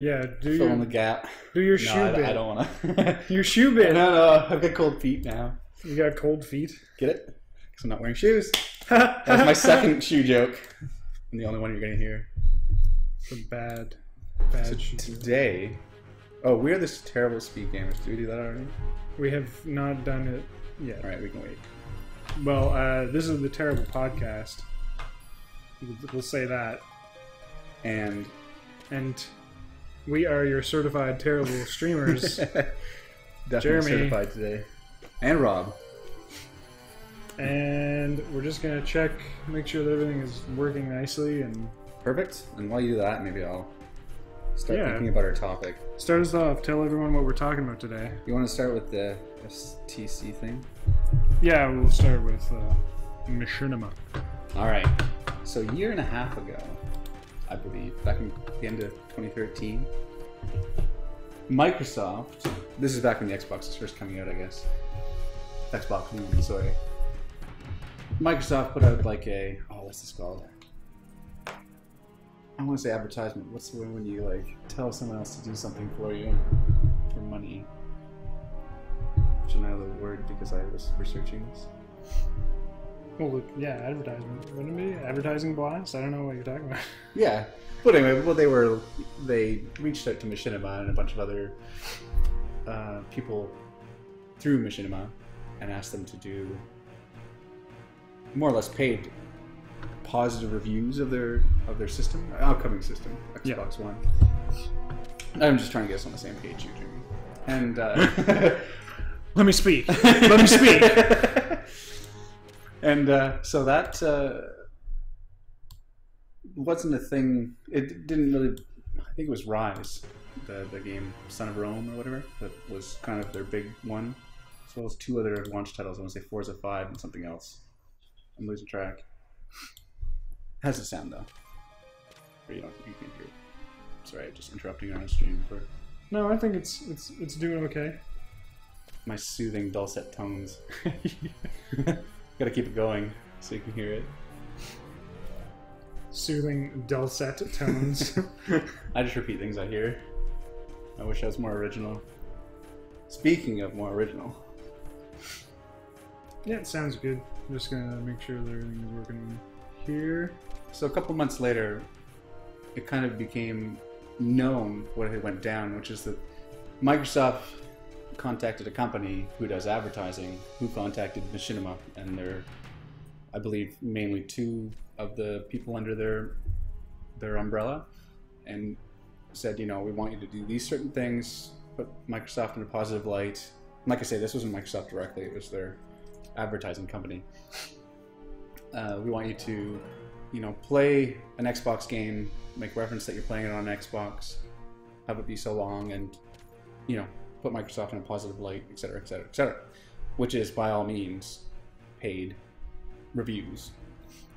Yeah, fill in the gap. Do your shoe bit. I don't want to. Your shoe bit. No, I've got cold feet now. You got cold feet? Get it? Because I'm not wearing shoes. That was my second shoe joke. And the only one you're going to hear. It's a bad so shoe. Today... Oh, we're this terrible speed gamers. Did we do that already? We have not done it yet. Alright, we can wait. Well, this is the terrible podcast. We'll say that. And we are your certified terrible streamers. Definitely Jeremy. certified today. And Rob. And we're just going to check, make sure that everything is working nicely. And Perfect. And while you do that, maybe I'll start thinking about our topic. Start us off. Tell everyone what we're talking about today. You want to start with the FTC thing? Yeah, we'll start with Machinima. Alright. So a year and a half ago, I believe, back in the end of 2013, Microsoft, this is back when the Xbox was first coming out, I guess. Xbox One, sorry. Microsoft put out like a, what's this called? I want to say advertisement. What's the way when you like tell someone else to do something for you for money? Which I know the word because I was researching this. Well, yeah, advertisement. Wouldn't it be? Advertising blast? I don't know what you're talking about. Yeah. But anyway, well, they reached out to Machinima and a bunch of other people through Machinima and asked them to do more or less paid positive reviews of their system, upcoming system, Xbox One. I'm just trying to get us on the same page here, Jimmy. And let me speak. Let me speak. And so that wasn't a thing. It didn't really. I think it was Rise, the game Son of Rome or whatever, that was kind of their big one, as well as two other launch titles. I want to say Forza 5 and something else. I'm losing track. How's it sound though? Or you can't hear it. Sorry, I'm just interrupting you on a stream for No, I think it's doing okay. my soothing dulcet tones. Gotta keep it going so you can hear it. Soothing dulcet tones. I just repeat things I hear. I wish I was more original. Speaking of more original. Yeah, it sounds good. I'm just gonna make sure that everything is working here. So a couple months later, it kind of became known what had went down, which is that Microsoft contacted a company who does advertising, who contacted Machinima, and they're, I believe, mainly two of the people under their umbrella, and said, you know, we want you to do these certain things, put Microsoft in a positive light. And like I say, this wasn't Microsoft directly, it was their advertising company. We want you to, you know, play an Xbox game, make reference that you're playing it on an Xbox, have it be so long, and, you know, put Microsoft in a positive light, etc., etc., etc., which is by all means paid reviews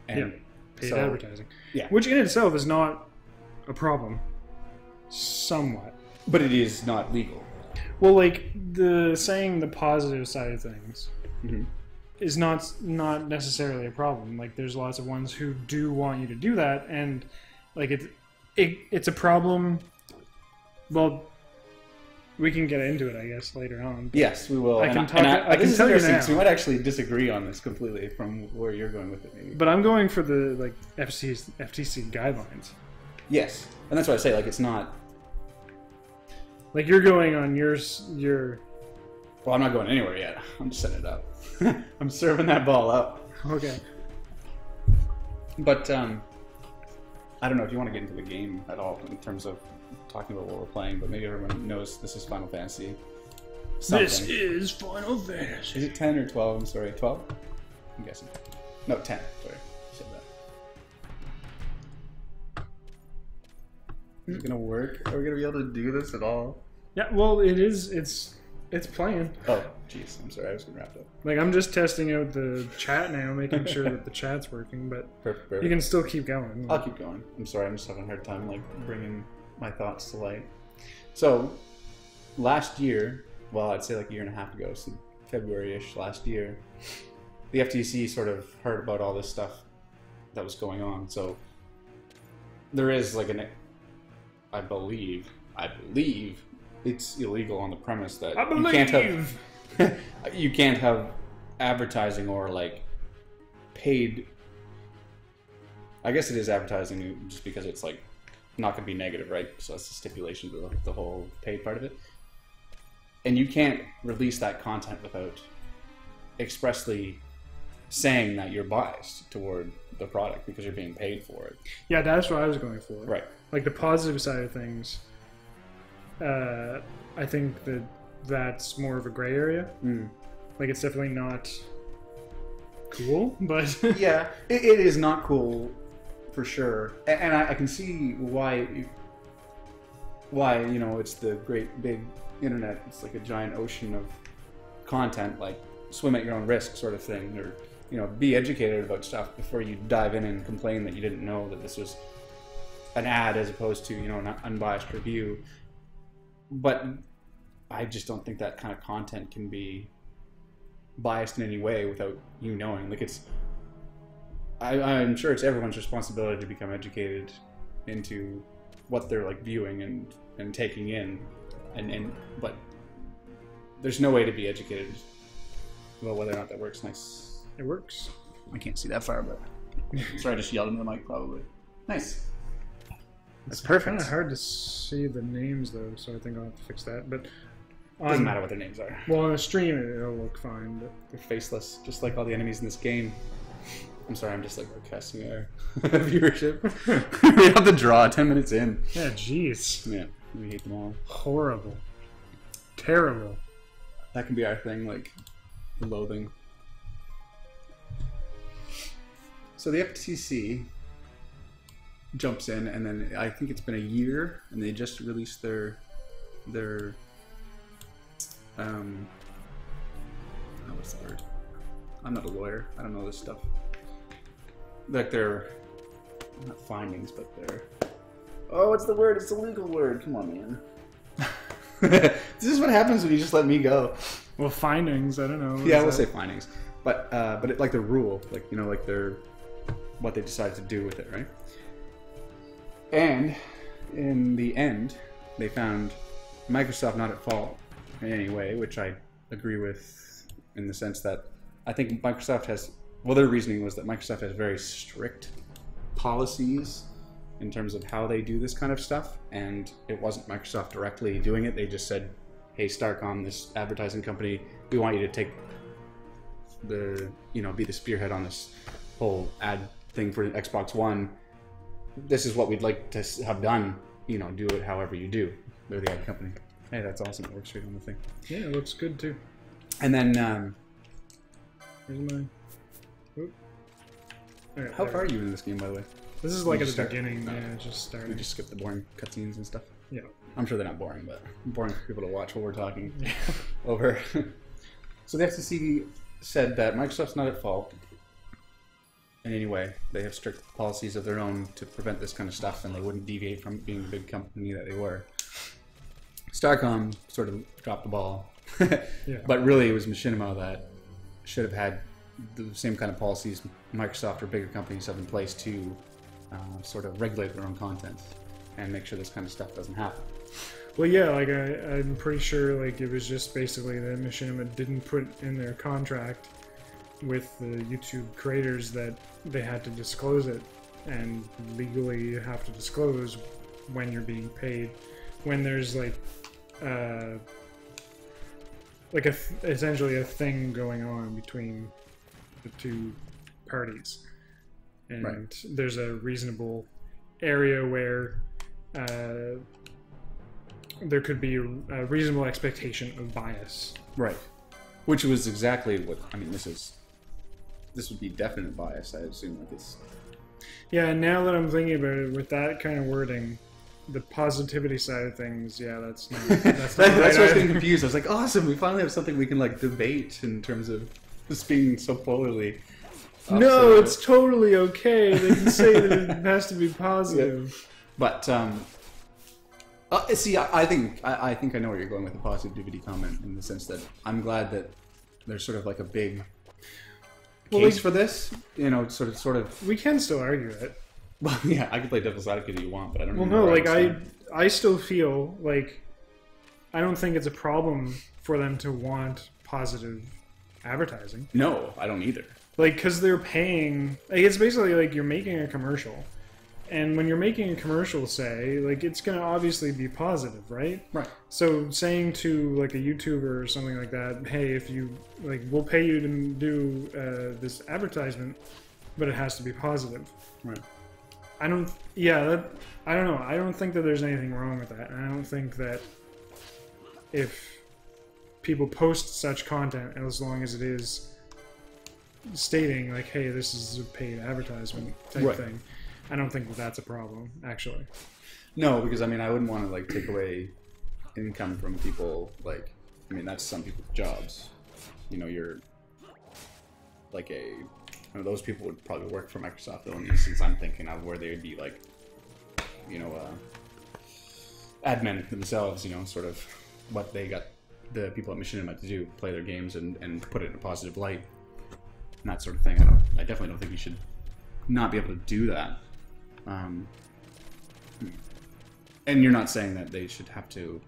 and paid advertising. Yeah, which in itself is not a problem. Somewhat, but it is not legal. Well, like saying the positive side of things is not necessarily a problem. Like, there's lots of ones who do want you to do that, and like it's a problem. Well, we can get into it, I guess, later on. Yes, we will. I can tell you now. So we might actually disagree on this completely from where you're going with it, maybe. But I'm going for the like FTC guidelines. Yes, and that's what I say. Like, it's not. Like, you're going on your. Well, I'm not going anywhere yet. I'm just setting it up. I'm serving that ball up. Okay. But I don't know if you want to get into the game at all in terms of talking about what we're playing, but maybe everyone knows this is Final Fantasy. Something. This is Final Fantasy. Is it 10 or 12? I'm sorry, 12? I'm guessing. No, 10. Sorry. I said that. Is it gonna work? Are we gonna be able to do this at all? Yeah, well, it is. It's playing. Oh, jeez. I'm sorry. I was gonna wrap it up. Like, I'm just testing out the chat now, making sure that the chat's working, but Perfect. you can still keep going. I'll keep going. I'm sorry. I'm just having a hard time, like, bringing my thoughts to light. So, last year, well, I'd say like a year and a half ago, so February-ish last year, the FTC sort of heard about all this stuff that was going on. So, there is like I believe, I believe it's illegal on the premise that I believe you can't have advertising or like paid. I guess it is advertising just because it's like not going to be negative, right? So that's the stipulation to the whole paid part of it. And you can't release that content without expressly saying that you're biased toward the product because you're being paid for it. Yeah, that's what I was going for. Right. Like the positive side of things, I think that's more of a gray area. Like it's definitely not cool, but yeah, it is not cool for sure. And I can see why you know, it's the great big internet. It's like a giant ocean of content, like swim at your own risk sort of thing, or you know, be educated about stuff before you dive in and complain that you didn't know that this was an ad as opposed to, you know, an unbiased review. But I just don't think that kind of content can be biased in any way without you knowing. Like I'm sure it's everyone's responsibility to become educated into what they're like viewing and taking in, but there's no way to be educated about whether or not that works. Nice. It works. I can't see that far, but sorry, I just yelled into the mic probably. Nice. That's perfect. Kind of hard to see the names though, so I think I'll have to fix that. But doesn't matter what their names are. Well, on the stream it'll look fine, but they're faceless, just like all the enemies in this game. I'm sorry, I'm just like broadcasting our viewership. We have to draw 10 minutes in. Yeah, jeez. Yeah, we hate them all. Horrible. Terrible. That can be our thing, like loathing. So the FTC jumps in, and then I think it's been a year, and they just released their what's the word? I'm not a lawyer. I don't know this stuff. Like their not findings, but their what's the word? It's a legal word. Come on, man. This is what happens when you just let me go. Well, findings. I don't know. Yeah, we'll say findings, but it, like the rule, like you know, like their what they decide to do with it, right? And in the end, they found Microsoft not at fault in any way, which I agree with in the sense that I think Microsoft has, well, their reasoning was that Microsoft has very strict policies in terms of how they do this kind of stuff, and it wasn't Microsoft directly doing it. They just said, hey, Starcom, this advertising company, we want you to take the, you know, be the spearhead on this whole ad thing for Xbox One. This is what we'd like to have done, you know, do it however you do. They're the ad company. Hey, that's awesome. It works right on the thing. Yeah, it looks good too. And then, where's my... Oop. Right, how far are you in this game, by the way? This is like at the beginning. Yeah, just started. We just skipped the boring cutscenes and stuff. Yeah. I'm sure they're not boring, but boring for people to watch while we're talking over. So the FTC said that Microsoft's not at fault in any way. They have strict policies of their own to prevent this kind of stuff, and they wouldn't deviate from being the big company that they were. Starcom sort of dropped the ball. Yeah. But really it was Machinima that should have had the same kind of policies Microsoft or bigger companies have in place to sort of regulate their own content and make sure this kind of stuff doesn't happen. Well, yeah, like I'm pretty sure like it was just basically that Machinima didn't put in their contract with the YouTube creators that they had to disclose it, and legally you have to disclose when you're being paid, when there's like essentially a thing going on between the two parties, and right. There's a reasonable area where there could be a reasonable expectation of bias. Right. Which was exactly what, I mean, this would be definite bias, I assume, like it's... Yeah, and now that I'm thinking about it, with that kind of wording, the positivity side of things, yeah, that's not... That's why I was getting confused. I was like, awesome, we finally have something we can, like, debate in terms of this being so polarly... No, it's totally okay. They can say that it has to be positive. Yeah. But, see, I think I know where you're going with the positivity comment, in the sense that I'm glad that there's sort of like a big case for this. You know, sort of. We can still argue it. Well, yeah, I can play devil's advocate if you want, but I don't. Well, no, like I still feel like I don't think it's a problem for them to want positive advertising. No, I don't either. Like, because they're paying... Like, it's basically like you're making a commercial. And when you're making a commercial, say, like, it's going to obviously be positive, right? Right. So saying to, like, a YouTuber or something like that, hey, if you... Like, we'll pay you to do this advertisement, but it has to be positive. Right. I don't... Yeah, that... I don't know. I don't think that there's anything wrong with that. And I don't think that if people post such content, as long as it is stating, like, hey, this is a paid advertisement type thing, I don't think that that's a problem, actually. No, because, I mean, I wouldn't want to, like, take away income from people, like, I mean, that's some people's jobs. You know, you're, like, those people would probably work for Microsoft, though, in the instance I'm thinking of, where they would be, like, you know, admin themselves, you know, sort of what they got the people at Machinima to do, play their games and put it in a positive light, and that sort of thing. I definitely don't think you should not be able to do that. And you're not saying that they should have to,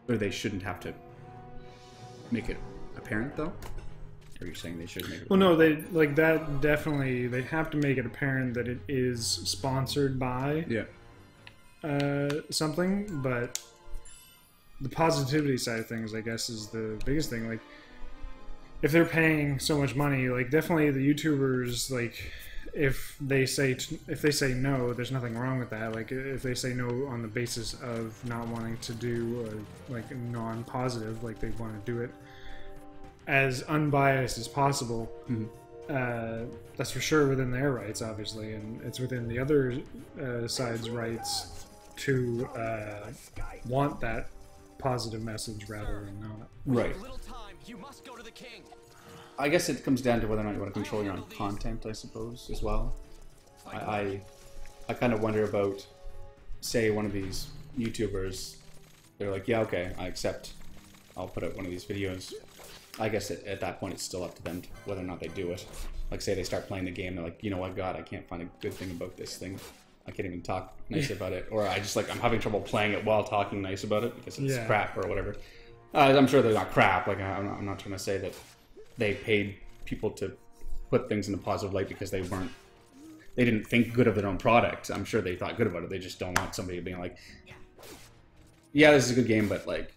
or they shouldn't have to make it apparent, though? Or you're saying they should make it apparent? Well, no, they, like, that definitely, they have to make it apparent that it is sponsored by something, but the positivity side of things, I guess, is the biggest thing. Like, if they're paying so much money, like, definitely the YouTubers, like, if they say no, there's nothing wrong with that. Like, if they say no on the basis of not wanting to do like non-positive, like they want to do it as unbiased as possible, that's for sure within their rights, obviously, and it's within the other side's rights to want that positive message rather than not. Right. I guess it comes down to whether or not you want to control your own content, I suppose, as well. I kind of wonder about, say, one of these YouTubers, they're like, yeah, okay, I accept, I'll put out one of these videos. I guess at that point it's still up to them whether or not they do it. Like, say they start playing the game, they're like, you know what, God, I can't find a good thing about this thing. I can't even talk nice about it. Or I just, like, I'm having trouble playing it while talking nice about it because it's crap or whatever. I'm sure they're not crap. Like, I'm not trying to say that they paid people to put things in a positive light because they didn't think good of their own product. I'm sure they thought good about it. They just don't want somebody being like, yeah, this is a good game, but, like,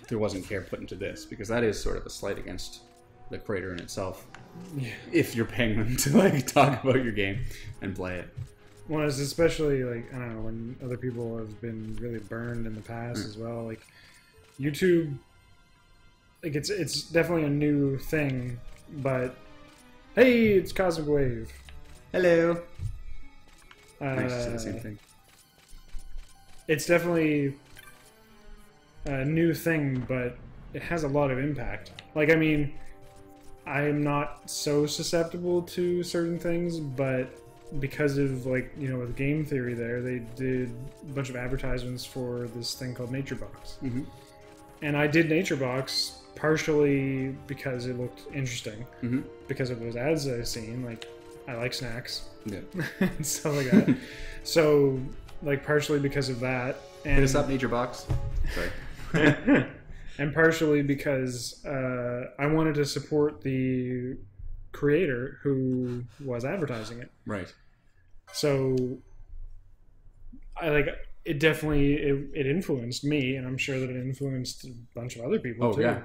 there wasn't care put into this, because that is sort of a slight against the creator in itself. Yeah. If you're paying them to, like, talk about your game and play it. Well, it's especially, like, I don't know, when other people have been really burned in the past as well. Like, YouTube, like, it's definitely a new thing, but hey, it's Cosmic Wave. Hello. Nice to say the same thing. It's definitely a new thing, but it has a lot of impact. Like, I mean, I'm not so susceptible to certain things, but because of, like, you know, with game theory there, they did a bunch of advertisements for this thing called NatureBox. And I did NatureBox partially because it looked interesting, because of those ads that I've seen. Like, I like snacks, and stuff like that. So, like, partially because of that. And hit us up, NatureBox. Sorry. And partially because I wanted to support the creator who was advertising it. Right. So, I like it. Definitely, it influenced me, and I'm sure that it influenced a bunch of other people too. Yeah,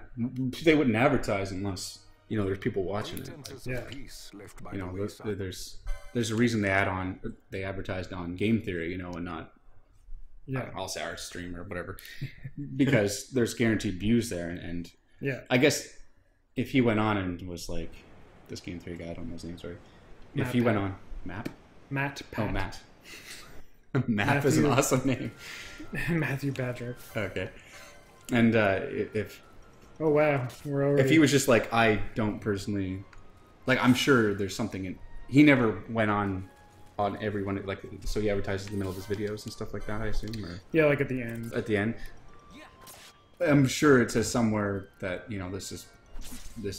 they wouldn't advertise unless, you know, there's people watching it. Like, yeah. You know, there's a reason they advertised on game theory, you know, and not. Yeah, I'll say our stream or whatever, because there's guaranteed views there, and yeah, I guess if he went on and was like this game theory guy, I don't know his name, sorry. If he went on Matt, Pat. Oh, Matt. Matt is an awesome name. Matthew Patrick. Okay, and if oh wow, we're already. If he was just like, I don't personally, like, I'm sure there's something in. He never went on everyone, like, so he advertises in the middle of his videos and stuff like that, I assume, or yeah, like at the end. At the end, I'm sure it says somewhere that, you know, this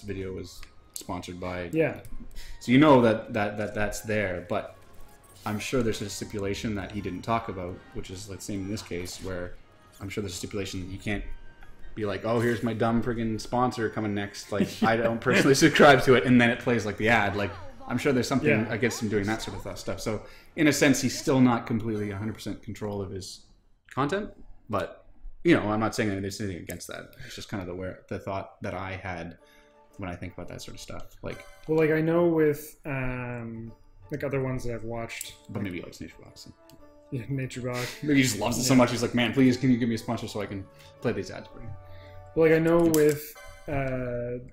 video was sponsored by. Yeah. So you know that's there, but I'm sure there's a stipulation that he didn't talk about, which is the same in this case, where I'm sure there's a stipulation that you can't be like, oh, here's my dumb friggin' sponsor coming next. Like, I don't personally subscribe to it, and then it plays like the ad. Like, I'm sure there's something against him doing that sort of stuff. So, in a sense, he's still not completely 100% control of his content. But, you know, I'm not saying that there's anything against that. It's just kind of the thought that I had when I think about that sort of stuff. Like, well, like I know with like other ones that I've watched, but maybe he likes Nature Box. Yeah, Nature Box. Maybe he just loves it so much. He's like, man, please, can you give me a sponsor so I can play these ads for you? Well, like I know with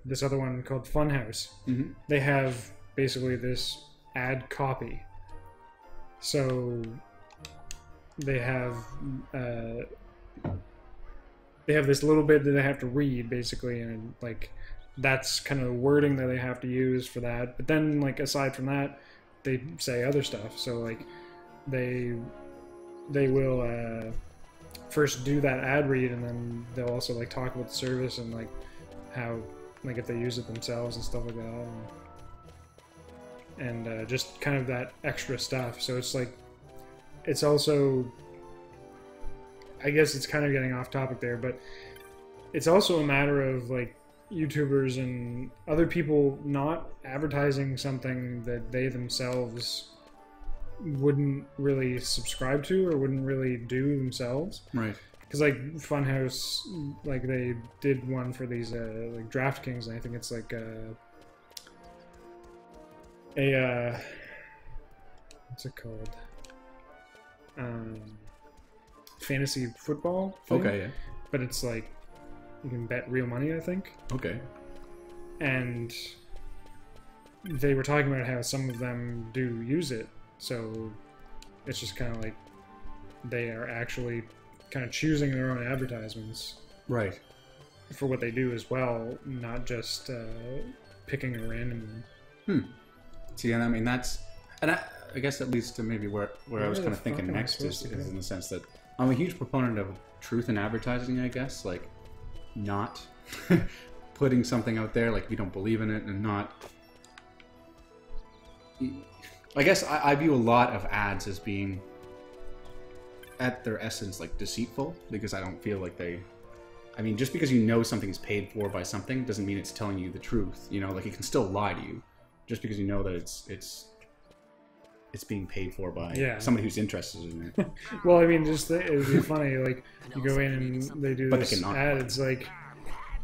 this other one called Funhouse, they have basically this ad copy. So they have this little bit that they have to read basically, and like that's kind of the wording that they have to use for that. But then, like aside from that, they say other stuff. So like they will first do that ad read, and then they'll also like talk about the service and like how like if they use it themselves and stuff like that, and just kind of that extra stuff. So it's like it's also, I guess it's kind of getting off topic there, but it's also a matter of like YouTubers and other people not advertising something that they themselves wouldn't really subscribe to or wouldn't really do themselves. Right. Because like Funhouse, like they did one for these like DraftKings, and I think it's like what's it called? Fantasy football thing. Okay, yeah. But it's like you can bet real money, I think. Okay. And they were talking about how some of them do use it. So it's just kind of like they are actually kind of choosing their own advertisements, right, for what they do as well, not just picking a random one. See, and I mean that's, and I guess that leads to maybe where I was kind of thinking next is in the sense that I'm a huge proponent of truth in advertising. I guess like not putting something out there like if you don't believe in it, and not. I guess I view a lot of ads as being, at their essence, like deceitful, because I don't feel like they... I mean, just because you know something's paid for by something doesn't mean it's telling you the truth. You know, like it can still lie to you, just because you know that it's being paid for by somebody who's interested in it. Well, I mean, just it would be funny, like you go in and they do this ad. It's like,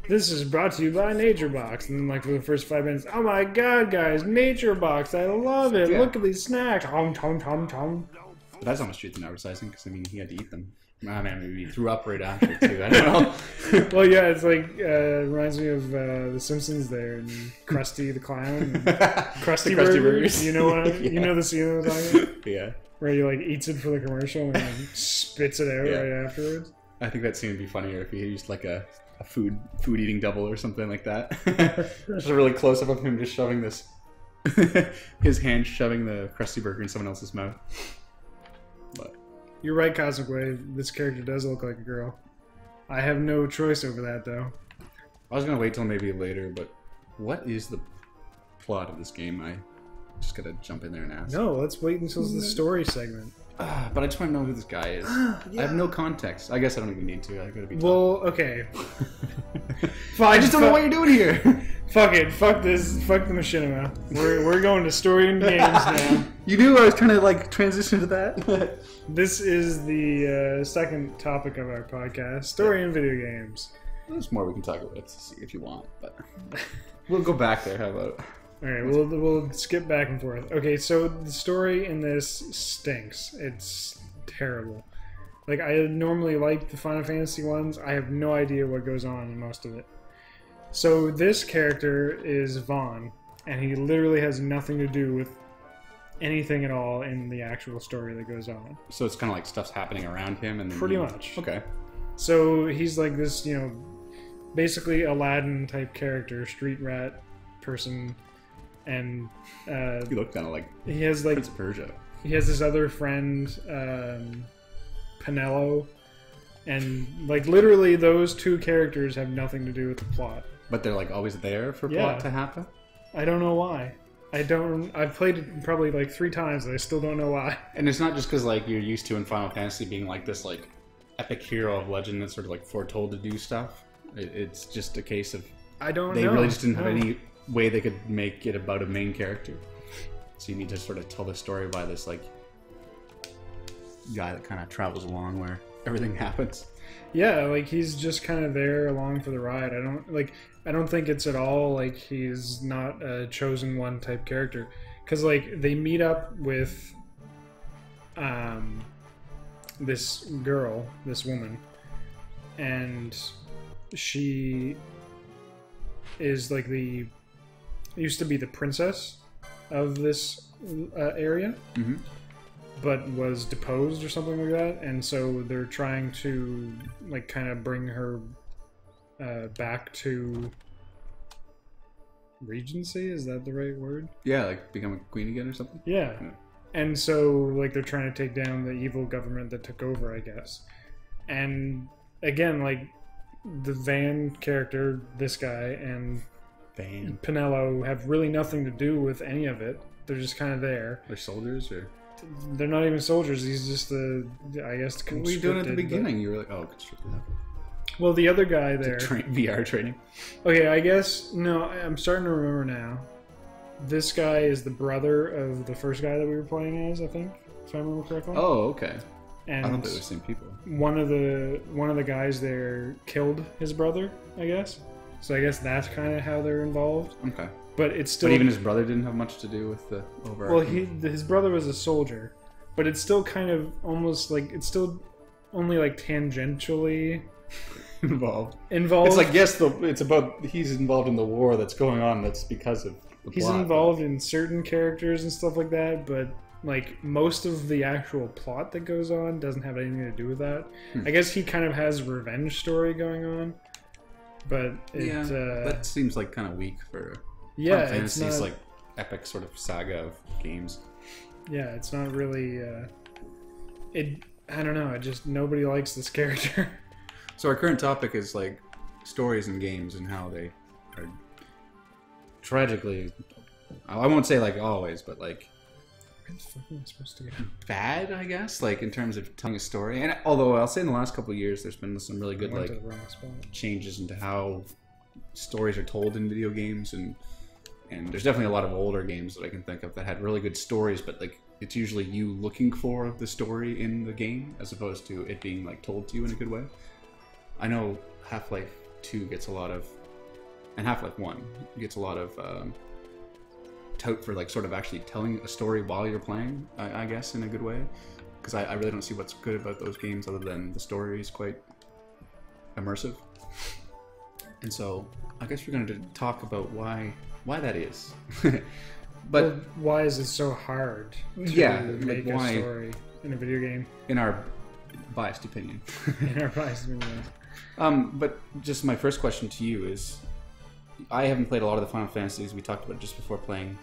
this is brought to you by Nature Box, and then like for the first 5 minutes, oh my god, guys, Nature Box, I love it. Look at these snacks. Tom, tom, tom, tom. But that's almost truth in advertising, because I mean, he had to eat them. Ah, man, maybe he threw up right after too. I don't know. Well, yeah, it's like reminds me of The Simpsons there, and Krusty the Clown, and Krusty Burgers. You know what? You know the scene I'm talking about? Yeah. Where he like eats it for the commercial and then spits it out right afterwards. I think that scene would be funnier if he used like a food eating double or something like that. Just a really close up of him just shoving this, his hand shoving the Krusty Burger in someone else's mouth. But you're right, Cosmic Wave. This character does look like a girl. I have no choice over that, though. I was gonna wait till maybe later, but what is the plot of this game? I just gotta jump in there and ask. No, let's wait until the story segment. But I just want to know who this guy is. I have no context. I guess I don't even need to. I gotta be. Well, okay. I just don't know what you're doing here. Fuck it. Fuck this. Fuck the machinima. We're going to story and games now. You knew I was trying to like transition to that. This is the second topic of our podcast: story and video games. There's more we can talk about if you want, but we'll go back there. How about? All right, we'll skip back and forth. Okay, so the story in this stinks. It's terrible. Like, I normally like the Final Fantasy ones. I have no idea what goes on in most of it. So this character is Vaughn, and he literally has nothing to do with anything at all in the actual story that goes on. So it's kind of like stuff's happening around him, and then pretty much. Okay. So he's like this, you know, basically Aladdin type character, street rat person. And he looked kind of like he has like Prince of Persia. He has this other friend, Penelo, and like literally those two characters have nothing to do with the plot. But they're like always there for plot to happen. I don't know why. I don't. I've played it probably like 3 times, and I still don't know why. And it's not just because like you're used to in Final Fantasy being like this like epic hero of legend that's sort of like foretold to do stuff. It's just a case of I don't. They know. really just didn't have any way they could make it about a main character. So you need to sort of tell the story by this like guy that kind of travels along where everything happens. Yeah, like he's just kind of there along for the ride. I don't think it's at all like he's not a chosen one type character, because like they meet up with this girl, this woman, and she is like used to be the princess of this area. Mm-hmm. But was deposed or something like that, and so they're trying to like kind of bring her back to Regency. Is that the right word? Yeah, like become a queen again or something. Yeah. And so like they're trying to take down the evil government that took over, I guess. And again, like the Van character, this guy, and Pinello have really nothing to do with any of it. They're just kind of there. They're soldiers, or they're not even soldiers. He's just I guess, conscripted. What were you doing at the beginning? You were like, oh, conscripted. Well, the other guy there... VR training. Okay, I guess... No, I'm starting to remember now. This guy is the brother of the first guy that we were playing as, I think, if I remember correctly. Oh, okay. And I thought they were the same people. One of the guys there killed his brother, I guess. So I guess that's kind of how they're involved. Okay. But it's still... But even his brother didn't have much to do with the overarching... Well, his brother was a soldier. But it's still kind of almost like... It's still only like tangentially... Involved. It's like, yes, it's about... He's involved in the war that's going on. That's because of the plot. He's involved in certain characters and stuff like that, but... Like, most of the actual plot that goes on doesn't have anything to do with that. I guess he kind of has a revenge story going on. But that seems like kind of weak for... Yeah, Final it's Fantasy's not, like epic sort of saga of games. Yeah, it's not really. I don't know. Nobody likes this character. So our current topic is like stories in games and how they are tragically. I won't say like always, but like Where the fuck am I supposed to go? bad, I guess. Like in terms of telling a story, and although I'll say in the last couple of years, there's been some really good like changes into how stories are told in video games, and there's definitely a lot of older games that I can think of that had really good stories, but like it's usually you looking for the story in the game as opposed to it being like told to you in a good way. I know Half-Life 2 gets a lot of, and Half-Life 1 gets a lot of tout for like sort of actually telling a story while you're playing, I guess, in a good way, because I really don't see what's good about those games other than the story is quite immersive. And so I guess we're going to talk about why that is. But well, why is it so hard to make a story in a video game? In our biased opinion. In our biased opinion. But just my first question to you is, I haven't played a lot of the Final Fantasies. We talked about it just before playing.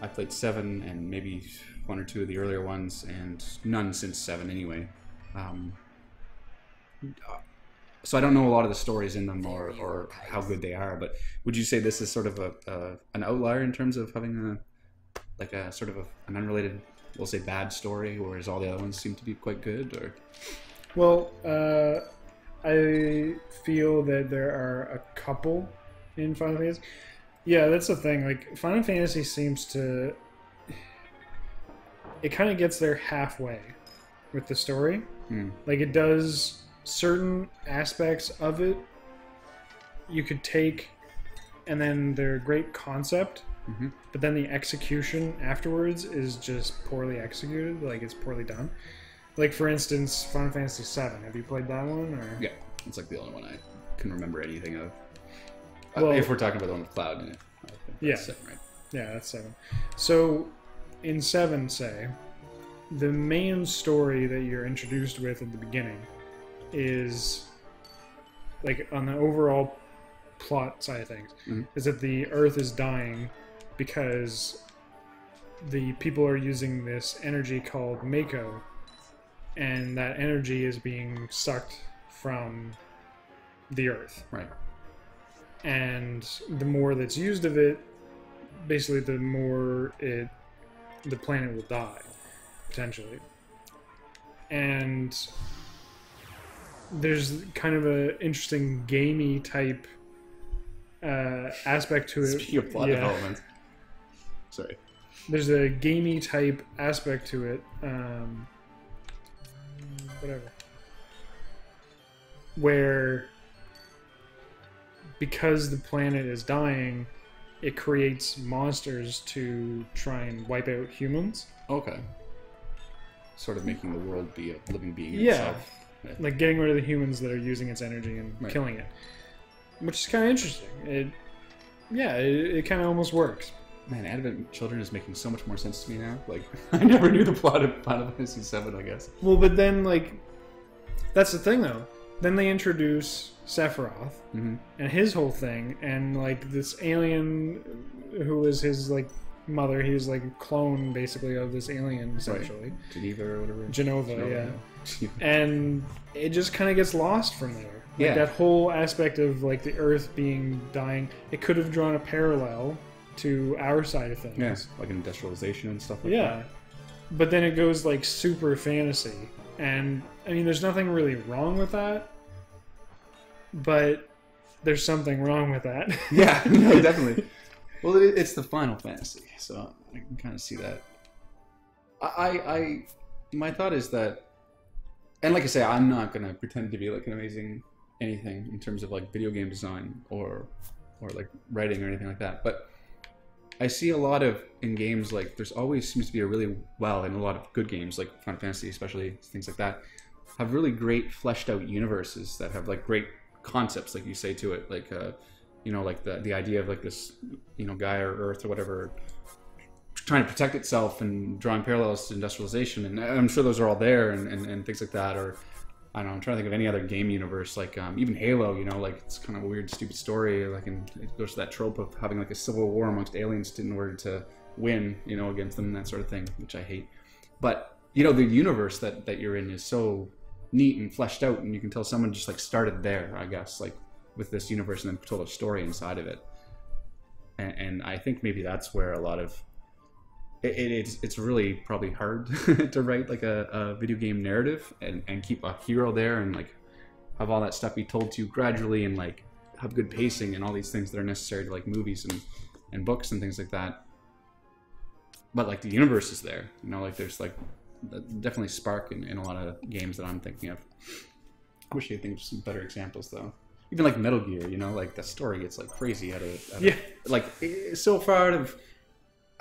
I played 7 and maybe 1 or 2 of the earlier ones, and none since 7 anyway. So I don't know a lot of the stories in them or how good they are, but would you say this is sort of an outlier in terms of having a sort of an unrelated, we'll say, bad story, whereas all the other ones seem to be quite good? Or well, I feel that there are a couple in Final Fantasy. Yeah, that's the thing. Like Final Fantasy seems to, it kind of gets there halfway with the story. Like it does. Certain aspects of it you could take, and then they're a great concept, but then the execution afterwards is just poorly executed. Like it's poorly done. Like for instance, Final Fantasy VII. Have you played that one? Or? Yeah, it's like the only one I can remember anything of. Well, if we're talking about the one with Cloud in it, I think that's 7, right? Yeah, that's 7. So in 7, say, the main story that you're introduced with at the beginning is, like, on the overall plot side of things, is that the Earth is dying because the people are using this energy called Mako, and that energy is being sucked from the Earth. Right. And the more that's used of it, basically the more the planet will die, potentially. And there's kind of a interesting gamey type aspect to it. Speaking of plot development. Sorry. There's a gamey type aspect to it. Whatever. Where, because the planet is dying, it creates monsters to try and wipe out humans. Okay. Sort of making the world be a living being Yeah. itself. Yeah. Like getting rid of the humans that are using its energy and killing it. Which is kind of interesting. It kind of almost works. Man, Advent Children is making so much more sense to me now. Like, I never knew the plot of Final Fantasy VII, I guess. Well, but then, like, that's the thing, though. Then they introduce Sephiroth and his whole thing, and, like, this alien who was his, like, mother. He was, like, a clone, basically, of this alien, essentially. Right. Geneva or whatever. Genova, yeah. And it just kind of gets lost from there. Like, Yeah. that whole aspect of, like, the Earth being dying, it could have drawn a parallel to our side of things. Yeah, like industrialization and stuff like that. Yeah. But then it goes, like, super fantasy. And, I mean, there's nothing really wrong with that. But there's something wrong with that. Yeah, no, definitely. Well, it's the Final Fantasy, so I can kind of see that. My thought is that, and like I say, I'm not gonna pretend to be like an amazing anything in terms of like video game design or like writing or anything like that, but I see a lot of in games, like there's always seems to be a really in a lot of good games like Final Fantasy, especially things like that, have really great fleshed out universes that have like great concepts, like you say to it, like you know, like the idea of like this, you know, Gaia or Earth or whatever trying to protect itself and drawing parallels to industrialization, and I'm sure those are all there and things like that. Or I don't know, I'm trying to think of any other game universe, like even Halo, you know, like it's kind of a weird stupid story, like, and it goes to that trope of having like a civil war amongst aliens in order to win, you know, against them and that sort of thing, which I hate. But you know, the universe that you're in is so neat and fleshed out, and you can tell someone just like started there, I guess, like with this universe and then told a story inside of it. And I think maybe that's where a lot of it's really probably hard to write like a video game narrative and keep a hero there and like have all that stuff be told to you gradually and like have good pacing and all these things that are necessary to like movies and books and things like that. But like the universe is there, you know, like there's like definitely spark in a lot of games that I'm thinking of. I wish I could think of some better examples though. Even like Metal Gear, you know, like the story gets like crazy out of like it's so far out of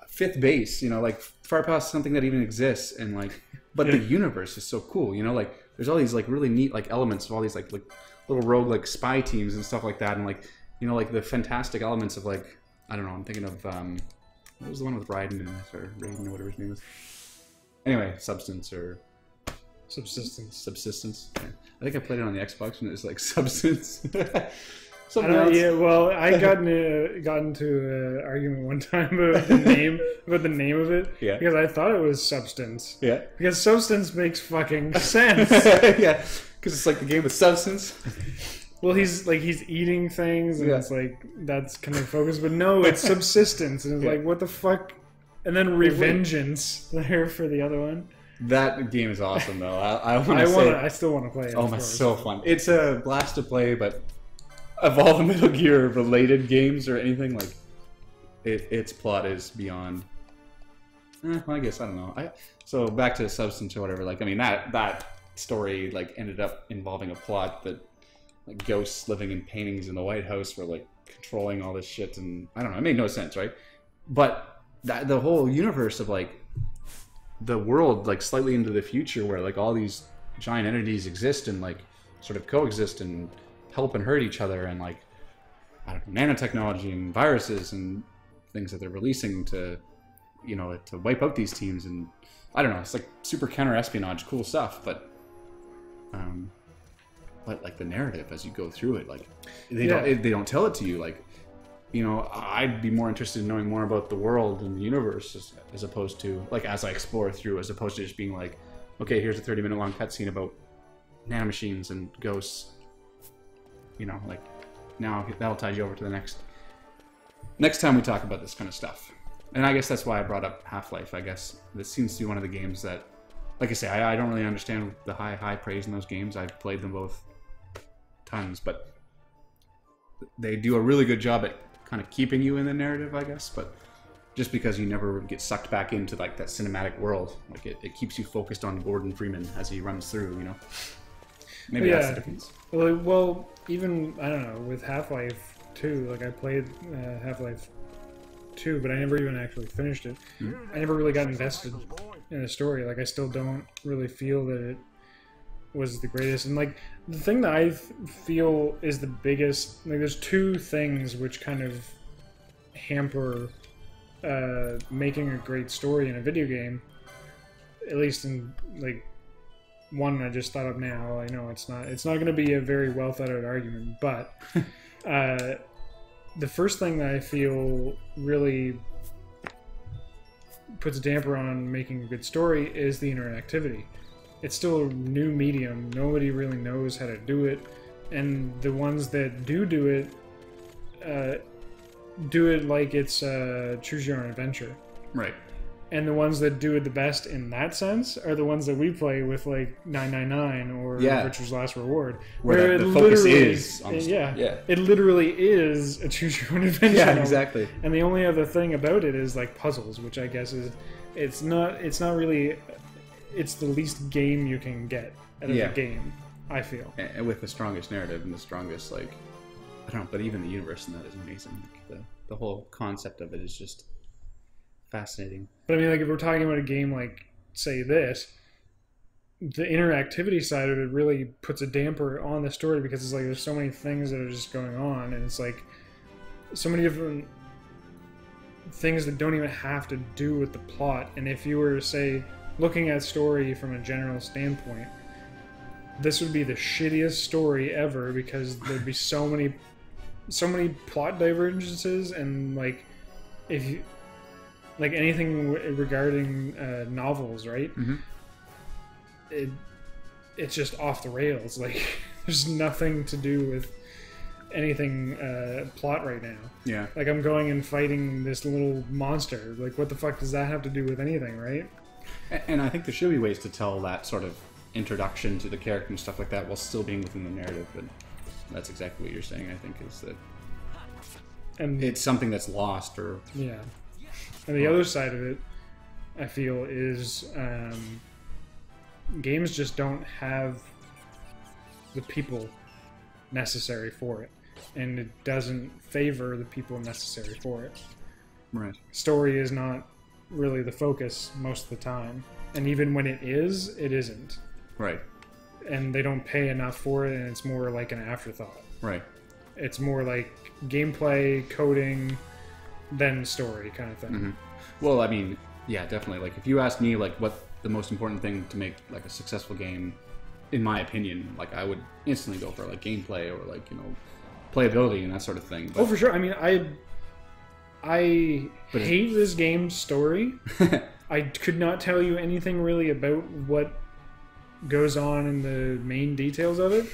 fifth base, you know, like far past something that even exists, and like, but the universe is so cool, you know, like there's all these like really neat like elements of all these like little rogue like spy teams and stuff like that, and like, you know, like the fantastic elements of like, I don't know, I'm thinking of what was the one with Raiden or whatever his name is. Anyway, Substance. Yeah. I think I played it on the Xbox and it was like Substance. Yeah, well, I got into an argument one time about the name of it. Yeah. Because I thought it was Substance. Yeah. Because Substance makes fucking sense. Yeah. Because it's like the game with substance. Well, he's eating things, and it's like that's kind of focused, but no, it's subsistence, and it's like, what the fuck? And then Revengeance there for the other one. That game is awesome, though. I still want to play it. Oh my, so fun! It's a blast to play, but of all the Metal Gear related games or anything, like its plot is beyond. I guess I don't know. So back to Substance or whatever. Like, I mean, that story like ended up involving a plot that like ghosts living in paintings in the White House were like controlling all this shit, and I don't know. It made no sense, right? But the whole universe of like the world like slightly into the future where like all these giant entities exist and like sort of coexist and help and hurt each other, and like I don't know, nanotechnology and viruses and things that they're releasing to, you know, to wipe out these teams, and I don't know, it's like super counter espionage, cool stuff, but like the narrative as you go through it, like they don't tell it to you. Like, you know, I'd be more interested in knowing more about the world and the universe as opposed to like as I explore through, as opposed to just being like, okay, here's a 30-minute long cutscene about nanomachines and ghosts. You know, like now that'll tide you over to the next next time we talk about this kind of stuff, and I guess that's why I brought up Half-Life. I guess this seems to be one of the games that, like I say, I don't really understand the high praise in those games. I've played them both tons, but they do a really good job at kind of keeping you in the narrative, I guess. But just because you never get sucked back into like that cinematic world, like it keeps you focused on Gordon Freeman as he runs through, you know. Maybe that's the difference. Well, even, I don't know, with Half-Life 2, like I played Half-Life 2, but I never even actually finished it. I never really got invested in the story. Like, I still don't really feel that it was the greatest. And like, the thing that I feel is the biggest, like, there's two things which kind of hamper making a great story in a video game, at least in, like, one I just thought of now. I know it's not going to be a very well thought out argument, but the first thing that I feel really puts a damper on making a good story is the interactivity. It's still a new medium. Nobody really knows how to do it, and the ones that do it like it's choose your own adventure. Right. And the ones that do it the best in that sense are the ones that we play with, like 999 or Richard's Last Reward, where the focus is on it literally is a choose your own adventure. Yeah, exactly. And the only other thing about it is like puzzles, which I guess is it's not really, it's the least game you can get out of a game, I feel. And with the strongest narrative and the strongest, like, I don't know, but even the universe in that is amazing. Like, the whole concept of it is just fascinating. But I mean, like, if we're talking about a game like, say, this, the interactivity side of it really puts a damper on the story, because it's like there's so many things that are just going on, and it's like so many different things that don't even have to do with the plot. And if you were, say, looking at story from a general standpoint, this would be the shittiest story ever, because there'd be so many plot divergences, and like, if you like anything regarding novels, right? It's just off the rails. Like, there's nothing to do with anything plot right now. Yeah. Like, I'm going and fighting this little monster. Like, what the fuck does that have to do with anything, right? And I think there should be ways to tell that sort of introduction to the character and stuff like that while still being within the narrative. But that's exactly what you're saying, I think, is that it's something that's lost, or... Yeah. And the other side of it, I feel, is games just don't have the people necessary for it, and it doesn't favor the people necessary for it. Right. Story is not really the focus most of the time, and even when it is, it isn't. Right. And they don't pay enough for it, and it's more like an afterthought. Right. It's more like gameplay, coding, then story kind of thing. Well, I mean, yeah, definitely. Like, if you ask me, like, what the most important thing to make, like, a successful game, in my opinion, like, I would instantly go for, like, gameplay or, like, you know, playability and that sort of thing. But, oh, for sure. I mean, I hate this game's story. I could not tell you anything really about what goes on in the main details of it.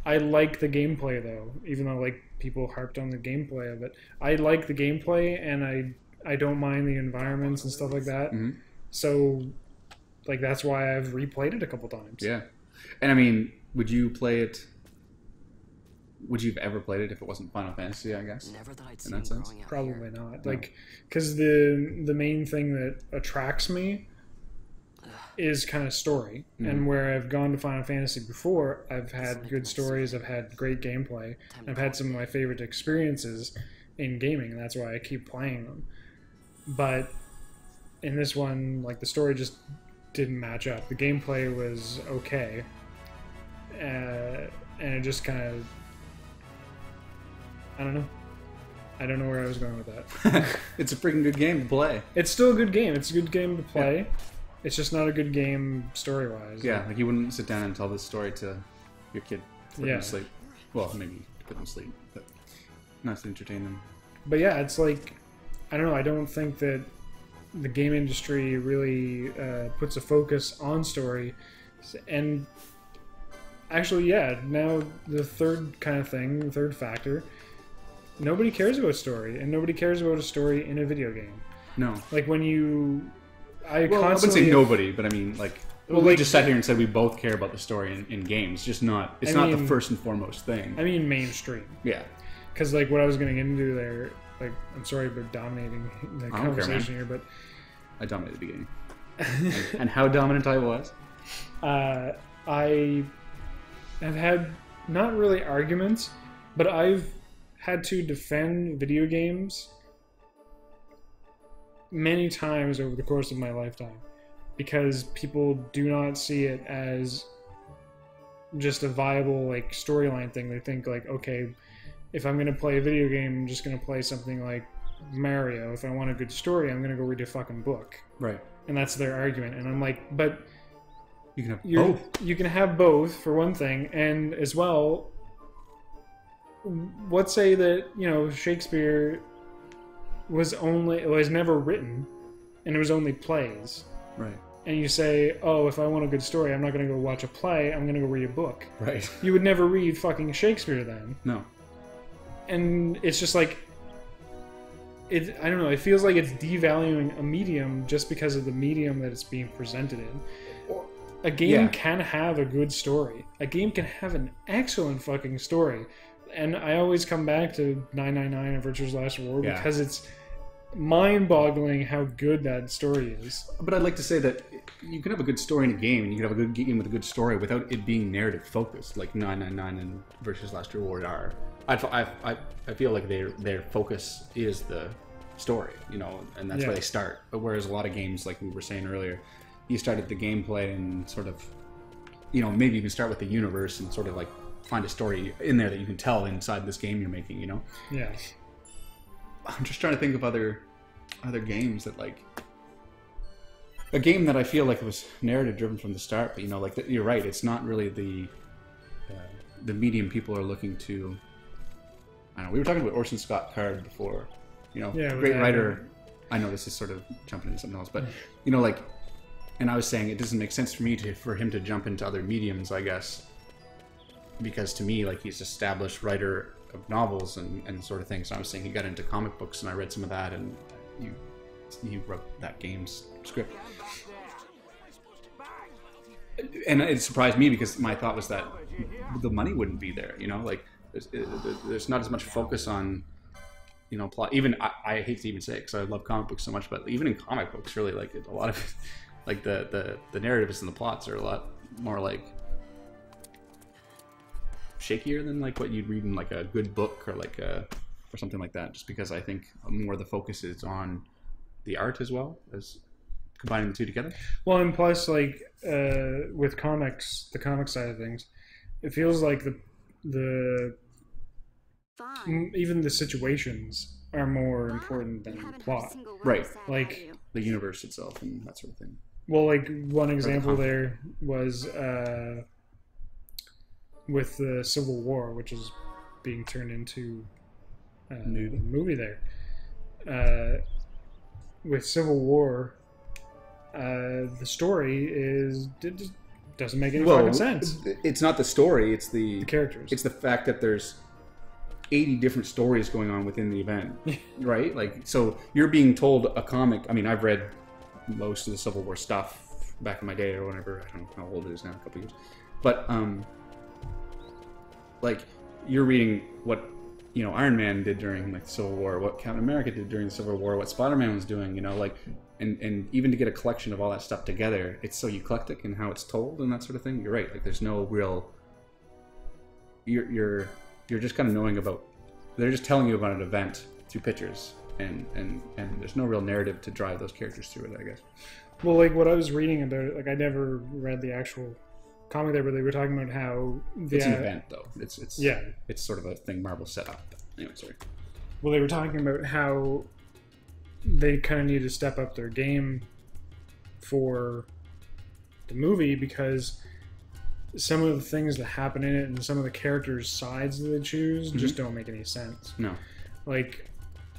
I like the gameplay, though, even though, like, people harped on the gameplay of it. I like the gameplay, and I don't mind the environments and stuff like that. So, like, that's why I've replayed it a couple times. Yeah. And I mean, would you have ever played it if it wasn't Final Fantasy, I guess? Never that I'd in that sense? Probably not. No. Like, because the main thing that attracts me is kind of story. And where I've gone to Final Fantasy before, I've had good stories, I've had great gameplay, I've had some of my favorite experiences in gaming, and that's why I keep playing them. But in this one, like, the story just didn't match up. The gameplay was okay, and it just kind of, I don't know. I don't know where I was going with that. It's a freaking good game to play. It's still a good game. It's a good game to play. Yeah. It's just not a good game story-wise. Yeah, like, you wouldn't sit down and tell this story to your kid to put them to sleep. Well, maybe to put them to sleep, but not to entertain them. But yeah, it's like, I don't know, I don't think that the game industry really puts a focus on story. And actually, yeah, now the third kind of thing, the third factor, nobody cares about story, and nobody cares about a story in a video game. No. Like when you, I wouldn't say nobody, but I mean like. Well, we just sat here and said we both care about the story in games, just not. It's not the first and foremost thing. I mean mainstream. Yeah. Because like what I was going to get into there, like I'm sorry for dominating the conversation here, but I dominated the beginning. And how dominant I was. I have had not really arguments, but I've had to defend video games many times over the course of my lifetime because people do not see it as just a viable like storyline thing. They think like, okay, if I'm going to play a video game, I'm just going to play something like Mario. If I want a good story, I'm going to go read a fucking book. Right. And that's their argument. And I'm like, but you can have both. You can have both for one thing, and as well, let's say that, you know, Shakespeare was never written, and it was only plays. Right. And you say, oh, if I want a good story, I'm not going to go watch a play, I'm going to go read a book. Right. You would never read fucking Shakespeare then. No. And it's just like, I don't know, it feels like it's devaluing a medium just because of the medium that it's being presented in. A game can have a good story. A game can have an excellent fucking story. And I always come back to 999 and Virtue's Last Reward because it's mind-boggling how good that story is. But I'd like to say that you can have a good story in a game, and you can have a good game with a good story without it being narrative focused, like 999 and Virtue's Last Reward are. I feel like their focus is the story, you know, and that's where they start. But whereas a lot of games, like we were saying earlier, you start at the gameplay and sort of, you know, maybe even start with the universe and sort of like find a story in there that you can tell inside this game you're making, you know? Yeah. I'm just trying to think of other games that like a game that I feel like it was narrative driven from the start, but you know, like you're right, it's not really the medium people are looking to. I don't know. We were talking about Orson Scott Card before, you know, great writer. I know this is sort of jumping into something else, but you know, like, and I was saying it doesn't make sense for him to jump into other mediums, I guess, because to me, like, he's an established writer of novels and sort of things. So I was saying he got into comic books, and I read some of that, and he wrote that game's script. And it surprised me because my thought was that the money wouldn't be there, you know, like there's not as much focus on, you know, plot. Even I hate to even say it because I love comic books so much, but even in comic books, really, like a lot of like the narratives and the plots are a lot more like shakier than like what you'd read in like a good book or like or something like that. Just because I think more of the focus is on the art as well as combining the two together. Well, and plus, like with comics, the comic side of things, it feels like the even the situations are more important than the plot. Right. Like the universe itself and that sort of thing. Well, like one example there was with the Civil War, which is being turned into a movie there. With Civil War, the story doesn't make any fucking sense. It's not the story; it's the characters. It's the fact that there's 80 different stories going on within the event, right? Like, so you're being told a comic. I mean, I've read most of the Civil War stuff back in my day or whenever. I don't know how old it is now, a couple years. But like, you're reading what, you know, Iron Man did during like the Civil War, what Captain America did during the Civil War, what Spider-Man was doing, you know, like, and even to get a collection of all that stuff together, it's so eclectic in how it's told and that sort of thing. You're right. Like, there's no real. You're just kind of knowing about. They're just telling you about an event through pictures, and there's no real narrative to drive those characters through it, I guess. Well, like what I was reading about it, like I never read the actual comic there, but they were talking about how it's an event though. It's sort of a thing Marvel set up. Anyway, sorry. Well, they were talking about how they kind of need to step up their game for the movie because some of the things that happen in it and some of the characters' sides that they choose just don't make any sense. No. Like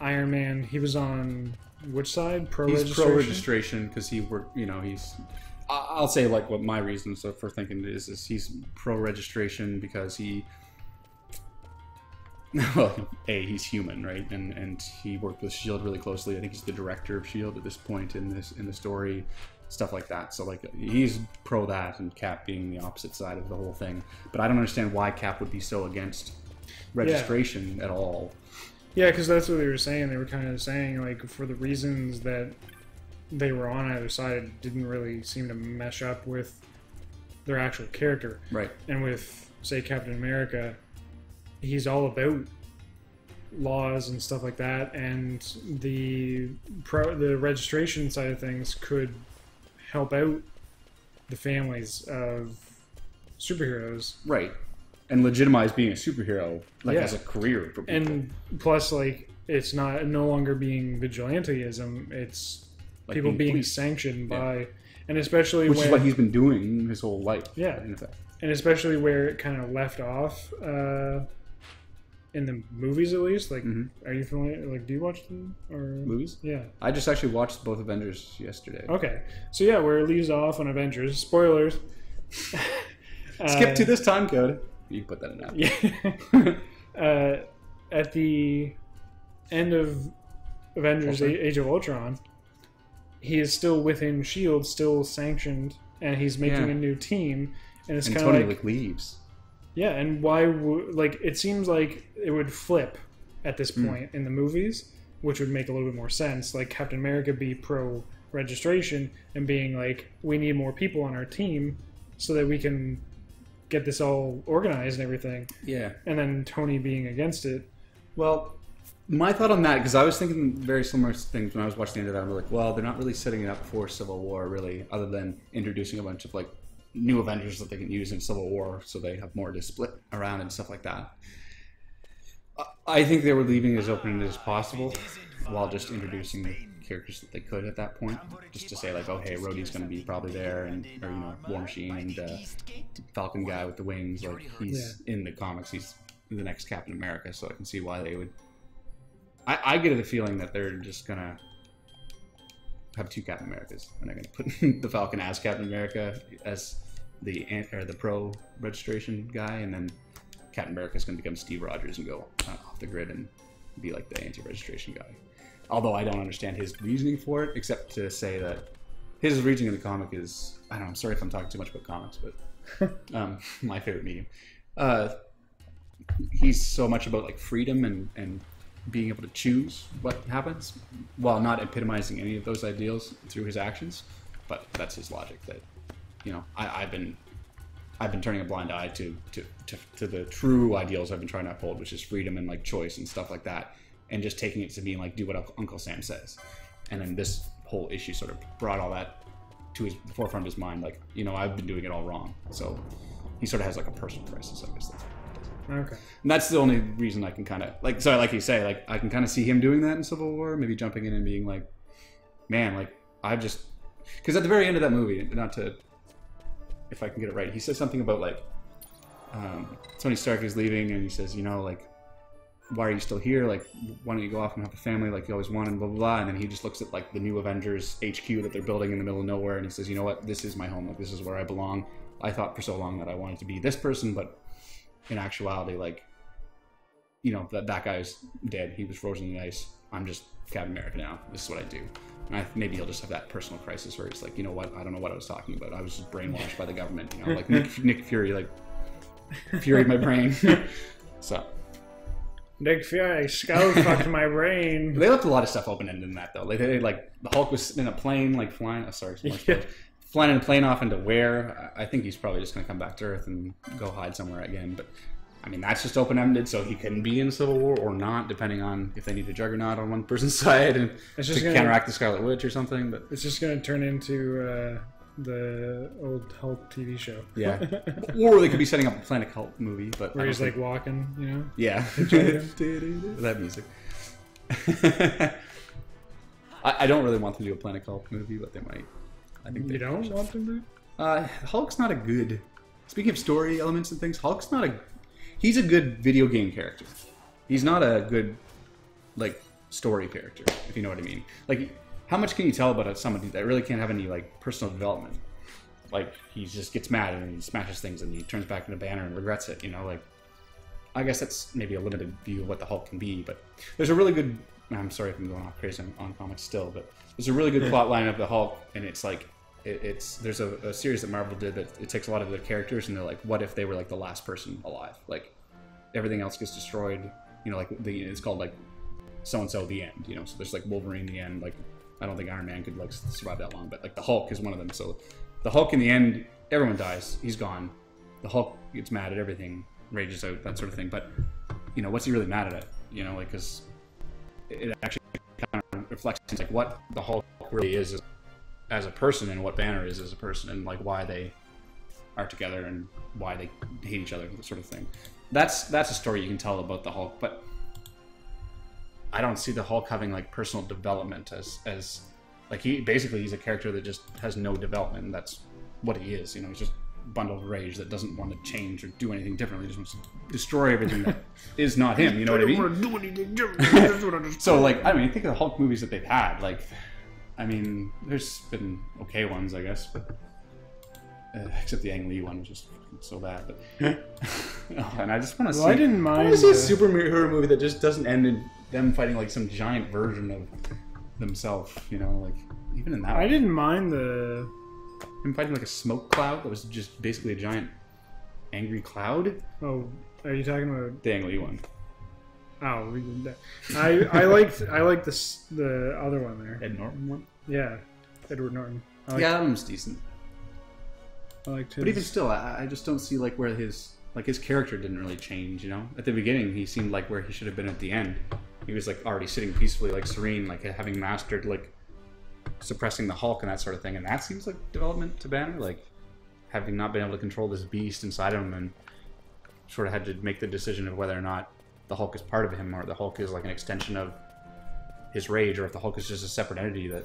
Iron Man, he was on which side? He's pro-registration because he worked, you know, he's... I'll say like what my reasons for thinking is he's pro-registration because he Well, he's human, right? And he worked with Shield really closely. I think he's the director of Shield at this point in the story, stuff like that. So like he's pro that, and Cap being the opposite side of the whole thing. But I don't understand why Cap would be so against registration at all. Yeah, because that's what they were saying. They were kind of saying, like, for the reasons that they were on either side, it didn't really seem to mesh up with their actual character. Right. And with, say, Captain America, he's all about laws and stuff like that, and the registration side of things could help out the families of superheroes. Right. And legitimize being a superhero, like, as a career for people. And plus, like, it's no longer being vigilanteism, it's like people being sanctioned by, and especially which is what he's been doing his whole life. Yeah. In fact. And especially where it kind of left off in the movies, at least. Like, are you familiar? Like, do you watch them or movies? Yeah. I just actually watched both Avengers yesterday. Okay. So yeah, where it leaves off on Avengers. Spoilers. Skip to this time code. You put that in that. Yeah. At the end of Avengers Age of Ultron, he is still within S.H.I.E.L.D., still sanctioned, and he's making a new team. And it's kind of Tony like leaves. Yeah, and why would, like, it seems like it would flip at this point in the movies, which would make a little bit more sense. Like, Captain America be pro registration and being like, we need more people on our team so that we can get this all organized and everything. Yeah. And then Tony being against it. Well, my thought on that, because I was thinking very similar things when I was watching the end of that. I'm like, well, they're not really setting it up for Civil War, really, other than introducing a bunch of, like, new Avengers that they can use in Civil War, so they have more to split around and stuff like that. I think they were leaving it as open as possible while just introducing the characters that they could at that point, just to say like, oh hey, Rhodey's going to be probably there, and or you know, War Machine and Falcon guy with the wings, like he's in the comics, he's the next Captain America, so I can see why they would. I get the feeling that they're just gonna have two Captain Americas, and they're gonna put the Falcon as Captain America as the pro registration guy, and then Captain America is going to become Steve Rogers and go off the grid and be like the anti-registration guy. Although I don't understand his reasoning for it, except to say that his reasoning in the comic is, I don't know, I'm sorry if I'm talking too much about comics, but my favorite medium. He's so much about like freedom and being able to choose what happens, while not epitomizing any of those ideals through his actions. But that's his logic. That, you know, I've been turning a blind eye to the true ideals I've been trying to uphold, which is freedom and like choice and stuff like that, and just taking it to being like, do what Uncle Sam says. And then this whole issue sort of brought all that to the forefront of his mind, like, you know, I've been doing it all wrong. So he sort of has like a personal crisis, I guess. Okay. And that's the only reason I can kind of like, sorry, like you say, like I can kind of see him doing that in Civil War, maybe jumping in and being like, man, like I've just, because at the very end of that movie, not to, if I can get it right, he says something about like Tony Stark is leaving, and he says, you know, like, why are you still here? Like, why don't you go off and have a family like you always wanted, blah blah blah. And then he just looks at like the new Avengers HQ that they're building in the middle of nowhere, and he says, you know what, this is my home, like this is where I belong. I thought for so long that I wanted to be this person, but in actuality, like, you know, that guy's dead, he was frozen in the ice, I'm just Captain America now, this is what I do. And maybe he'll just have that personal crisis where he's like, you know what, I don't know what I was talking about, I was just brainwashed by the government, you know, like Nick Fury, like Fury my brain. So Nick Fury skull fucked my brain. They left a lot of stuff open-ended in that though. Like they like the Hulk was in a plane, like flying, flying in a plane off into where? I think he's probably just going to come back to Earth and go hide somewhere again. But I mean, that's just open-ended, so he can be in Civil War or not, depending on if they need a Juggernaut on one person's side and to counteract the Scarlet Witch or something. But it's just going to turn into the old Hulk TV show. Yeah. Or they could be setting up a Planet Hulk movie, but where he's like walking, you know? Yeah. That music. I don't really want them to do a Planet Hulk movie, but they might. I think you don't want them to? Hulk's not a good... Speaking of story elements and things, Hulk's not a... He's a good video game character. He's not a good, like, story character, if you know what I mean. Like, how much can you tell about somebody that really can't have any, like, personal development? Like, he just gets mad and he smashes things and he turns back into Banner and regrets it, you know? Like, I guess that's maybe a limited view of what the Hulk can be, but there's a really good. I'm sorry if I'm going off crazy on comics still, but there's a really good plot line of the Hulk, and it's like there's a series that Marvel did that it takes a lot of their characters, and they're like, what if they were like the last person alive? Like everything else gets destroyed. You know, like it's called like so and so the end. You know, so there's like Wolverine the end. Like I don't think Iron Man could like survive that long, but like the Hulk is one of them. So the Hulk in the end, everyone dies. He's gone. The Hulk gets mad at everything, rages out, that sort of thing. But you know, what's he really mad at? You know, like because it actually kind of reflects like what the Hulk really is as a person, and what Banner is as a person, and like why they are together and why they hate each other, that sort of thing. That's a story you can tell about the Hulk, but I don't see the Hulk having like personal development as like he's a character that just has no development, and that's what he is. You know, he's just a bundle of rage that doesn't want to change or do anything differently. He just wants to destroy everything that is not him. You know what I mean? I don't want to do anything different. So like, I mean, think of the Hulk movies that they've had. Like, I mean, there's been okay ones, I guess, but except the Ang Lee one was just so bad. But and I just want to see. I didn't mind. I want to see a superhero movie that just doesn't end in them fighting like some giant version of themselves. You know, like even in that. I didn't mind him fighting like a smoke cloud that was just basically a giant angry cloud. Oh, are you talking about the Ang Lee one? Oh, I liked the other one there. Ed Norton one. Yeah, Edward Norton. Yeah, that one was decent. I liked his... But even still, I just don't see like where his character didn't really change. You know, at the beginning he seemed like where he should have been at the end. He was like already sitting peacefully, like serene, like having mastered like suppressing the Hulk and that sort of thing. And that seems like development to Banner, like having not been able to control this beast inside of him, and sort of had to make the decision of whether or not the Hulk is part of him, or the Hulk is like an extension of his rage, or if the Hulk is just a separate entity that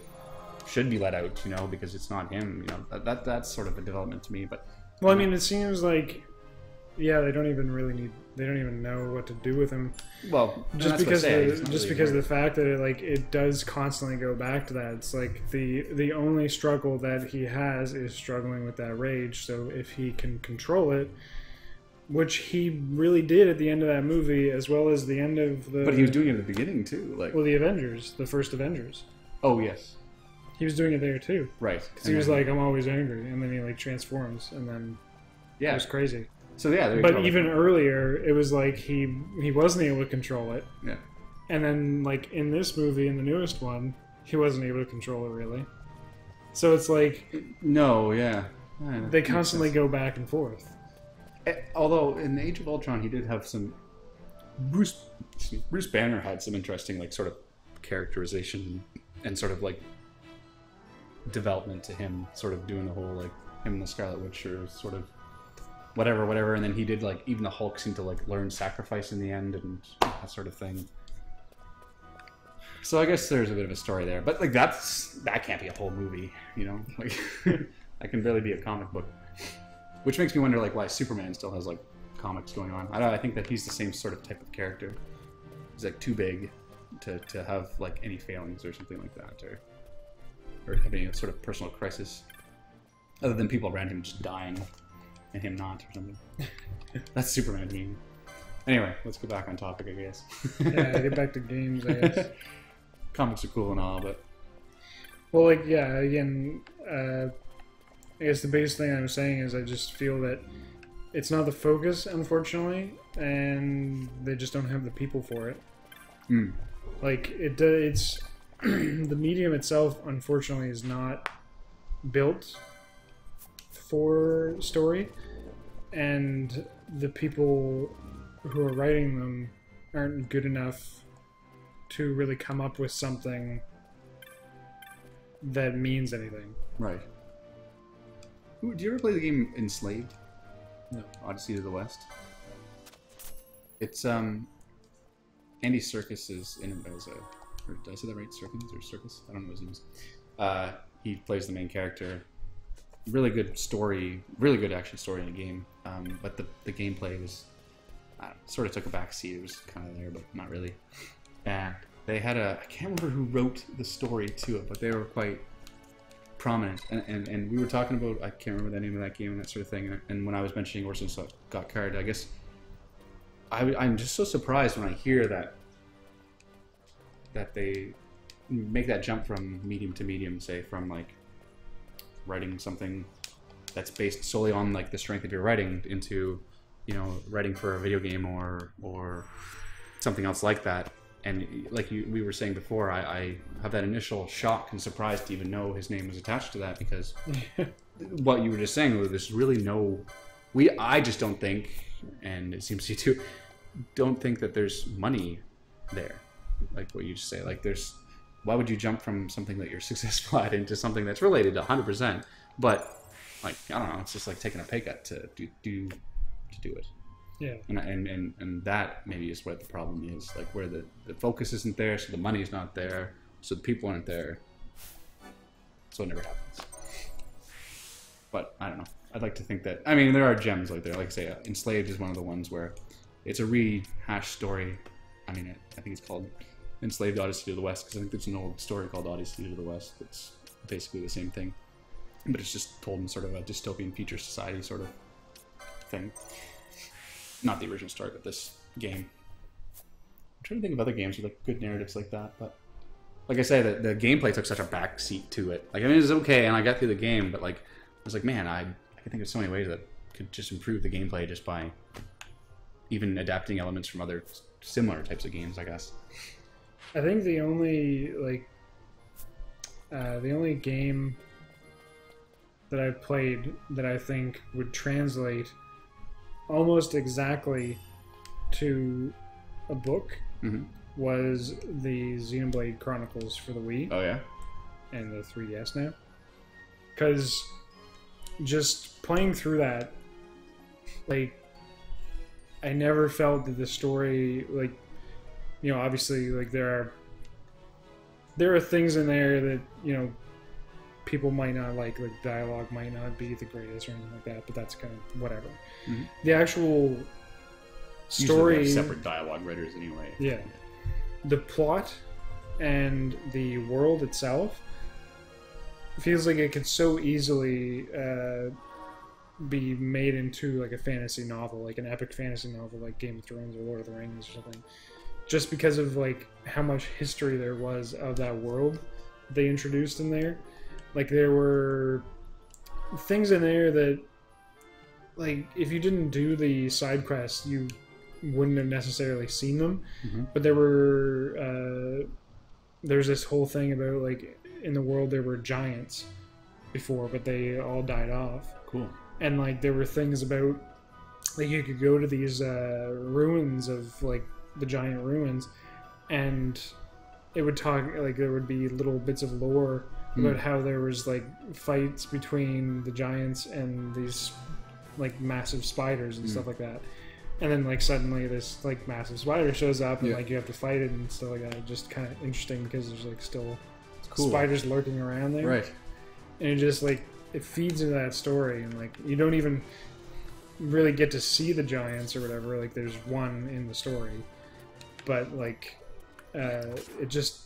should be let out, you know, because it's not him. You know, that's sort of a development to me. But well, I mean, it seems like they don't even know what to do with him. Well, just because of the fact that it does constantly go back to that. It's like the only struggle that he has is struggling with that rage. So if he can control it, which he really did at the end of that movie, as well as the end of the. But he was doing it at the beginning too, like. Well, the Avengers, the first Avengers. Oh yes. He was doing it there too. Right. Because he was like, I'm always angry, and then he like transforms, and then it was crazy. So yeah, but even earlier, it was like he wasn't able to control it. Yeah. And then like in this movie, in the newest one, he wasn't able to control it really. So it's like no, yeah. They constantly go back and forth. Although in Age of Ultron, he did have some. Bruce Banner had some interesting like sort of characterization and sort of like development to him, sort of doing the whole like him and the Scarlet Witch or sort of whatever, and then he did like even the Hulk seemed to like learn sacrifice in the end and that sort of thing. So I guess there's a bit of a story there, but like that can't be a whole movie, you know? Like that can barely be a comic book, which makes me wonder like why Superman still has like comics going on. I think that he's the same sort of type of character. He's like too big to have like any failings or something like that, or having a sort of personal crisis, other than people around him just dying and him not or something. That's Superman meme. Anyway, let's go back on topic, I guess. Yeah, get back to games, I guess. Comics are cool and all, but well, like again, I guess the biggest thing I'm saying is I just feel that it's not the focus, unfortunately, and they just don't have the people for it. Like it's the medium itself, unfortunately, is not built for story, and the people who are writing them aren't good enough to really come up with something that means anything. Right. Do you ever play the game Enslaved? No. Odyssey to the West? It's Andy Serkis is in it as or did I say that right? Serkis or Circus? I don't know his name. He plays the main character. Really good story, really good action story in the game. But the gameplay was sort of took a back seat. It was kind of there, but not really. And they had I can't remember who wrote the story to it, but they were quite prominent. And we were talking about, I can't remember the name of that game and that sort of thing. And when I was mentioning Orson Scott Card, I guess I'm just so surprised when I hear that they make that jump from medium to medium, say from like writing something that's based solely on like the strength of your writing into, you know, writing for a video game or something else like that. And like we were saying before, I have that initial shock and surprise to even know his name was attached to that, because what you were just saying, there's really no, I just don't think, and it seems you too, don't think that there's money there. Like what you just say, like why would you jump from something that you're successful at into something that's related to 100%, but like, I don't know, it's just like taking a pay cut to do it. Yeah. And that maybe is what the problem is, like where the focus isn't there, so the money's not there, so the people aren't there, so it never happens. But I don't know. I'd like to think that, I mean, there are gems like there. Like I say, Enslaved is one of the ones where it's a rehashed story. I mean, I think it's called Enslaved Odyssey to the West, because I think there's an old story called Odyssey to the West that's basically the same thing, but it's just told in sort of a dystopian future society sort of thing. Not the original story, but this game. I'm trying to think of other games with like good narratives like that, but like I say, the gameplay took such a backseat to it. Like, I mean, it was okay, and I got through the game, but like, I was like, man, I can think of so many ways that could just improve the gameplay just by even adapting elements from other similar types of games, I guess. I think the only game that I've played that I think would translate almost exactly to a book was the Xenoblade Chronicles for the Wii. Oh yeah, and the 3DS now. Because just playing through that, like, I never felt that the story, like, you know, obviously, like, there are things in there that, you know, people might not like dialogue might not be the greatest or anything like that, but that's kind of whatever. The actual story, usually separate dialogue writers anyway. Yeah, the plot and the world itself feels like it could so easily be made into like a fantasy novel, like an epic fantasy novel, like Game of Thrones or Lord of the Rings or something, just because of like how much history there was of that world they introduced in there. Like, there were things in there that, like, if you didn't do the side quests, you wouldn't have necessarily seen them. But there's this whole thing about, like, in the world there were giants before, but they all died off. Cool. And, like, there were things about, like, you could go to these ruins of, like, the giant ruins, and it would talk, like, there would be little bits of lore about how there was like fights between the giants and these like massive spiders and stuff like that, and then like suddenly this like massive spider shows up and like you have to fight it and stuff like that. It's just kind of interesting because there's like still spiders lurking around there, right? And it just like it feeds into that story, and like you don't even really get to see the giants or whatever. Like, there's one in the story, but like it just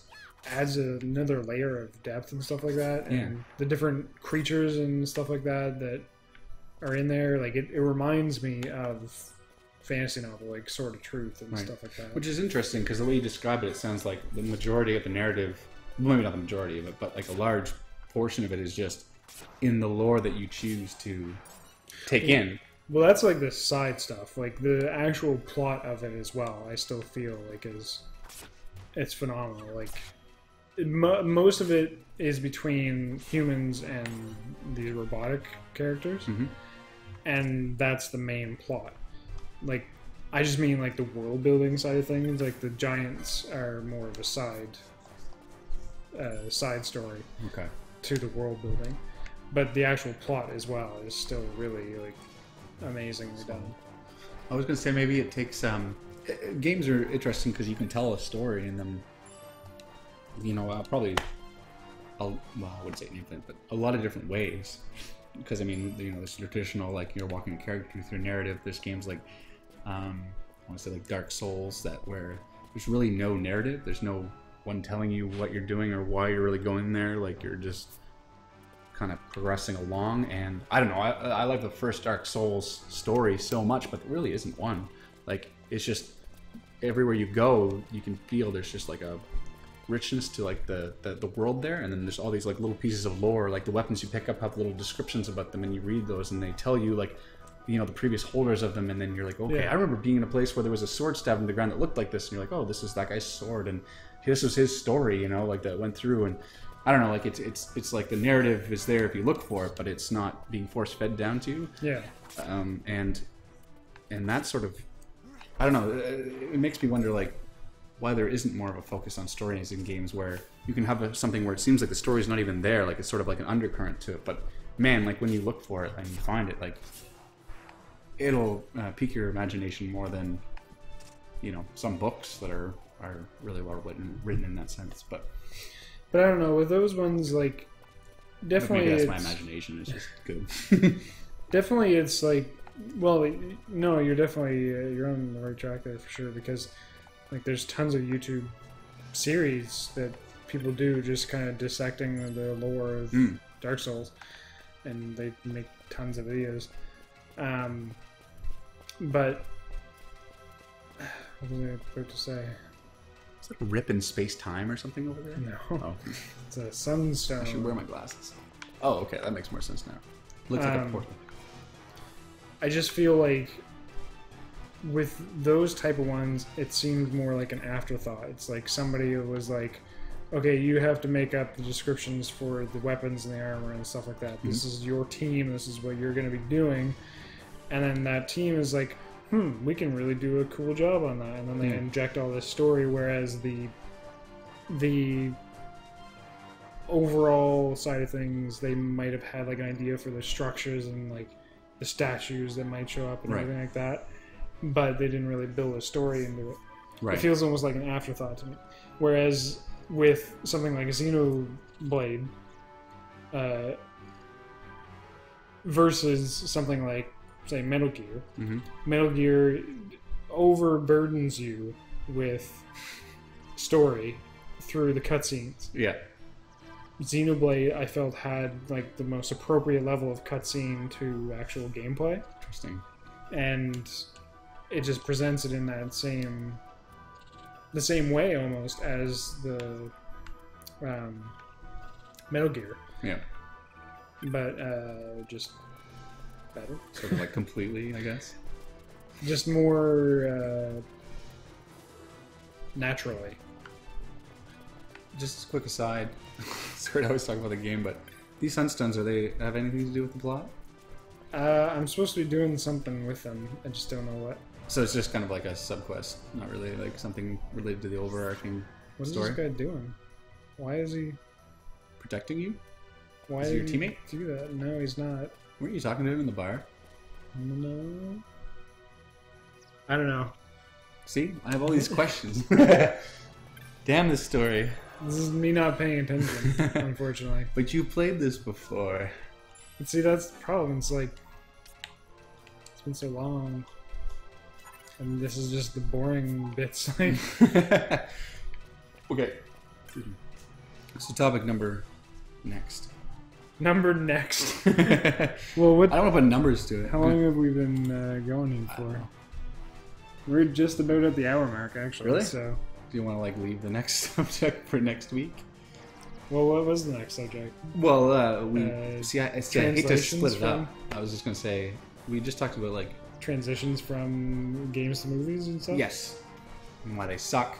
adds another layer of depth and stuff like that, and the different creatures and stuff like that are in there, like it reminds me of fantasy novel, like Sword of Truth and stuff like that. Which is interesting, because the way you describe it, it sounds like the majority of the narrative, well, maybe not the majority of it, but like a large portion of it is just in the lore that you choose to take in. Well, that's like the side stuff. Like, the actual plot of it as well, I still feel like it's phenomenal. Like, most of it is between humans and the robotic characters, and that's the main plot. Like, I just mean like the world building side of things. Like, the giants are more of a side story to the world building, but the actual plot as well is still really like amazingly done. I was gonna say, maybe it takes games are interesting because you can tell a story in them. You know, probably, well, I wouldn't say infinite, but a lot of different ways. Because, I mean, you know, there's traditional, like, you're walking a character through a narrative. There's games like, I want to say, like, Dark Souls, where there's really no narrative. There's no one telling you what you're doing or why you're really going there. Like, you're just kind of progressing along. And, I don't know, I like the first Dark Souls story so much, but there really isn't one. Like, it's just everywhere you go, you can feel there's just like a richness to like the world there, and then there's all these like little pieces of lore, like the weapons you pick up have little descriptions about them, and you read those, and they tell you like, you know, the previous holders of them, and then you're like, okay, I remember being in a place where there was a sword stabbed in the ground that looked like this, and you're like, oh, this is that guy's sword, and this was his story, you know, like that went through, and I don't know, like it's like the narrative is there if you look for it, but it's not being force fed down to you. Yeah. And that sort of, I don't know, it makes me wonder like why there isn't more of a focus on stories in games where you can have something where it seems like the story's not even there, like it's sort of like an undercurrent to it, but man, like when you look for it and you find it, like it'll pique your imagination more than, you know, some books that are really well written in that sense. But I don't know, with those ones, like, definitely maybe that's my imagination, it's just good. Definitely it's like, well, no, you're definitely, you're on the right track there for sure, because like there's tons of YouTube series that people do just kind of dissecting the lore of Dark Souls, and they make tons of videos. But what was I about to say? It's like a rip in space-time or something over there? No. Oh. It's a sunstone. I should wear my glasses. Oh, okay, that makes more sense now. Looks like a portal. I just feel like with those type of ones, it seemed more like an afterthought. It's like somebody was like, okay, you have to make up the descriptions for the weapons and the armor and stuff like that. Mm-hmm. This is your team. This is what you're going to be doing. And then that team is like, we can really do a cool job on that. And then they inject all this story, whereas the overall side of things, they might have had like an idea for the structures and like the statues that might show up and everything like that, but they didn't really build a story into it. Right. It feels almost like an afterthought to me. Whereas with something like Xenoblade versus something like, say, Metal Gear, Metal Gear overburdens you with story through the cutscenes. Yeah. Xenoblade, I felt, had like the most appropriate level of cutscene to actual gameplay. Interesting. And it just presents it in that the same way almost as the Metal Gear. Yeah. But just better. Sort of like completely, I guess. Just more naturally. Just a quick aside. Sorry, I always talk about the game, but these sunstones, have anything to do with the plot? I'm supposed to be doing something with them. I just don't know what. So it's just kind of like a sub-quest, not really like something related to the overarching story? What is this guy doing? Why is he... Protecting you? Why is he your teammate? Do that? No, he's not. Weren't you talking to him in the bar? No. I don't know. See? I have all these questions. Damn this story. This is me not paying attention, unfortunately. But you played this before. But see, that's the problem. It's like, it's been so long. And this is just the boring bits. Like. Okay. So topic number next. Number next. Well, what? I don't want to put numbers to it. How long have we been going here for? We're just about at the hour mark, actually. Really? So. Do you want to like leave the next subject for next week? Well, what was the next subject? Well, I hate to split it up. I was just gonna say we just talked about like transitions from games to movies and stuff. Yes, and why they suck.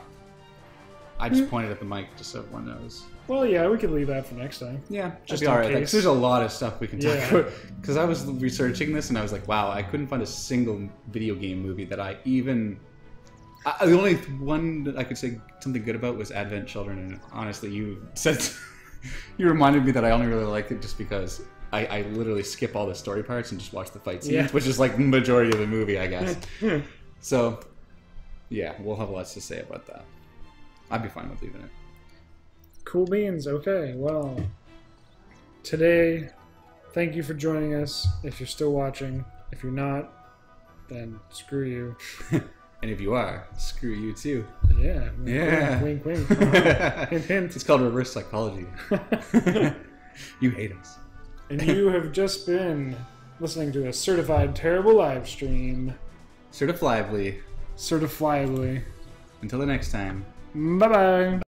I just pointed at the mic just so everyone knows. Well, yeah, we could leave that for next time. Yeah, just all right. Like, there's a lot of stuff we can talk about. Because I was researching this and I was like, wow, I couldn't find a single video game movie that I even. The only one that I could say something good about was Advent Children, and honestly, you said you reminded me that I only really like it just because I literally skip all the story parts and just watch the fight scenes, which is like the majority of the movie, I guess. So, yeah, we'll have lots to say about that. I'd be fine with leaving it. Cool beans. Okay, well, today, thank you for joining us. If you're still watching, if you're not, then screw you. And if you are, screw you too. Yeah. Wink, wink. Hint, hint. It's called reverse psychology. You hate us. And you have just been listening to a certified terrible live stream. Certifiably certifiably. Until the next time. Bye bye.